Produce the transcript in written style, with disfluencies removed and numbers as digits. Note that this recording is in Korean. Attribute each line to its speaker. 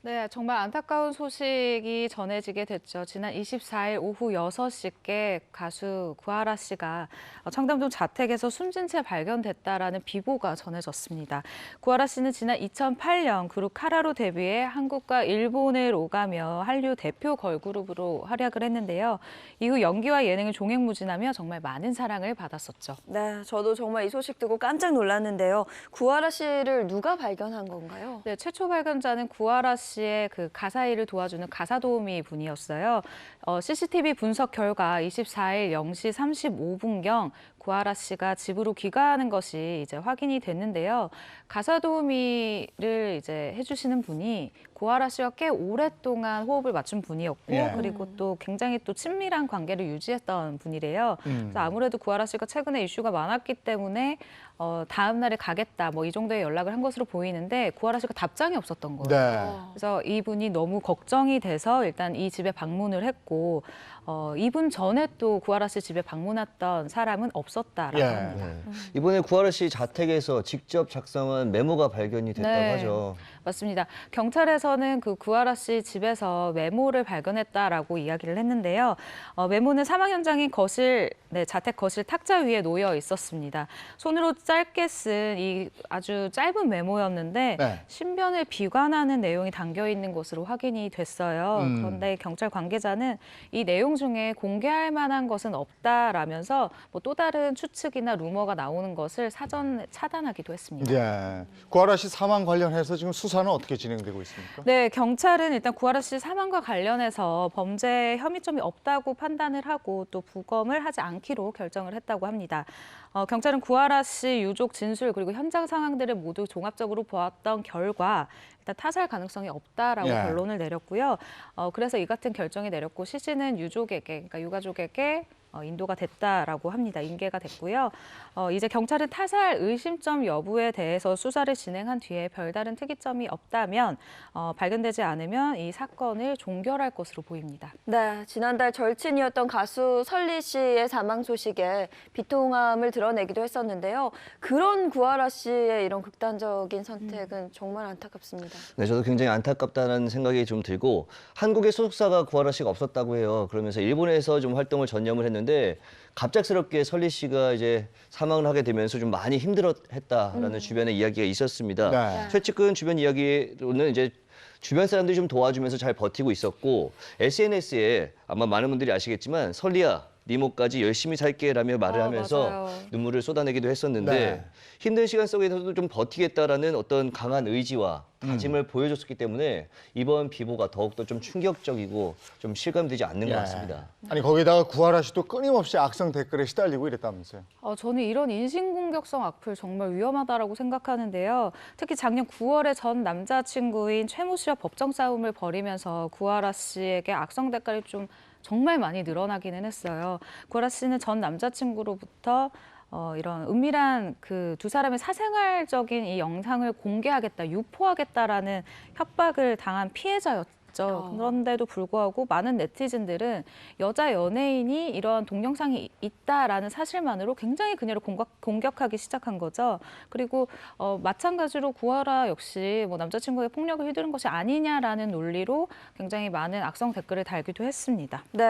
Speaker 1: 네, 정말 안타까운 소식이 전해지게 됐죠. 지난 24일 오후 6시께 가수 구하라 씨가 청담동 자택에서 숨진 채 발견됐다라는 비보가 전해졌습니다. 구하라 씨는 지난 2008년 그룹 카라로 데뷔해 한국과 일본을 오가며 한류 대표 걸그룹으로 활약을 했는데요. 이후 연기와 예능을 종횡무진하며 정말 많은 사랑을 받았었죠.
Speaker 2: 네, 저도 정말 이 소식 듣고 깜짝 놀랐는데요. 구하라 씨를 누가 발견한 건가요?
Speaker 1: 네, 최초 발견자는 구하라 씨의 그 가사 일을 도와주는 가사 도우미 분이었어요. CCTV 분석 결과 24일 0시 35분경 구하라 씨가 집으로 귀가하는 것이 이제 확인이 됐는데요. 가사 도우미를 이제 해주시는 분이 구하라 씨와 꽤 오랫동안 호흡을 맞춘 분이었고,
Speaker 3: 예.
Speaker 1: 그리고 또 굉장히 또 친밀한 관계를 유지했던 분이래요. 그래서 아무래도 구하라 씨가 최근에 이슈가 많았기 때문에 다음 날에 가겠다, 뭐 이 정도의 연락을 한 것으로 보이는데 구하라 씨가 답장이 없었던 거예요.
Speaker 3: 네.
Speaker 1: 그래서 이분이 너무 걱정이 돼서 일단 이 집에 방문을 했고, 이분 전에 또 구하라 씨 집에 방문했던 사람은 없었다라고
Speaker 3: 예.
Speaker 1: 합니다.
Speaker 4: 네. 이번에 구하라 씨 자택에서 직접 작성한 메모가 발견이 됐다고
Speaker 1: 네.
Speaker 4: 하죠.
Speaker 1: 맞습니다. 경찰에서는 그 구하라 씨 집에서 메모를 발견했다라고 이야기를 했는데요. 메모는 사망 현장인 거실, 자택 거실 탁자 위에 놓여 있었습니다. 손으로 짧게 쓴 이 아주 짧은 메모였는데
Speaker 3: 네.
Speaker 1: 신변을 비관하는 내용이 담겨 있는 것으로 확인이 됐어요. 그런데 경찰 관계자는 이 내용 중에 공개할 만한 것은 없다라면서 뭐 또 다른 추측이나 루머가 나오는 것을 사전 차단하기도 했습니다.
Speaker 3: 예. 구하라 씨 사망 관련해서 지금 수사는 어떻게 진행되고 있습니까?
Speaker 1: 네, 경찰은 일단 구하라 씨 사망과 관련해서 범죄 혐의점이 없다고 판단을 하고 또 부검을 하지 않기로 결정을 했다고 합니다. 경찰은 구하라 씨 유족 진술 그리고 현장 상황들을 모두 종합적으로 보았던 결과 일단 타살 가능성이 없다라고
Speaker 3: 예.
Speaker 1: 결론을 내렸고요. 그래서 이 같은 결정이 내렸고 시신은 유족에게, 그러니까 유가족에게 인도가 됐다라고 합니다. 인계가 됐고요. 이제 경찰은 타살 의심점 여부에 대해서 수사를 진행한 뒤에 별다른 특이점이 없다면 발견되지 않으면 이 사건을 종결할 것으로 보입니다.
Speaker 2: 네, 지난달 절친이었던 가수 설리 씨의 사망 소식에 비통함을 드러내기도 했었는데요. 그런 구하라 씨의 이런 극단적인 선택은 정말 안타깝습니다.
Speaker 4: 네, 저도 굉장히 안타깝다는 생각이 좀 들고 한국의 소속사가 구하라 씨가 없었다고 해요. 그러면서 일본에서 좀 활동을 전념을 했는데 갑작스럽게 설리 씨가 이제 사망을 하게 되면서 좀 많이 힘들어했다라는 주변의 이야기가 있었습니다.
Speaker 3: 네.
Speaker 4: 최측근 주변 이야기로는 이제 주변 사람들이 좀 도와주면서 잘 버티고 있었고 SNS에 아마 많은 분들이 아시겠지만 설리야 네 목까지 열심히 살게라며 말을 하면서
Speaker 1: 맞아요.
Speaker 4: 눈물을 쏟아내기도 했었는데
Speaker 3: 네.
Speaker 4: 힘든 시간 속에서도 좀 버티겠다라는 어떤 강한 의지와 다짐을 보여줬기 때문에 이번 비보가 더욱더 좀 충격적이고 좀 실감되지 않는 것
Speaker 3: 예.
Speaker 4: 같습니다.
Speaker 3: 아니 거기다가 구하라 씨도 끊임없이 악성 댓글에 시달리고 이랬다면서요.
Speaker 1: 저는 이런 인신공격성 악플 정말 위험하다라고 생각하는데요. 특히 작년 9월에 전 남자친구인 최모 씨와 법정 싸움을 벌이면서 구하라 씨에게 악성 댓글이 좀 정말 많이 늘어나기는 했어요. 구하라 씨는 전 남자친구로부터 이런 은밀한 그 두 사람의 사생활적인 이 영상을 공개하겠다, 유포하겠다라는 협박을 당한 피해자였죠. 그런데도 불구하고 많은 네티즌들은 여자 연예인이 이런 동영상이 있다라는 사실만으로 굉장히 그녀를 공격하기 시작한 거죠. 그리고 마찬가지로 구하라 역시 뭐 남자친구의 폭력을 휘두른 것이 아니냐라는 논리로 굉장히 많은 악성 댓글을 달기도 했습니다.
Speaker 2: 네.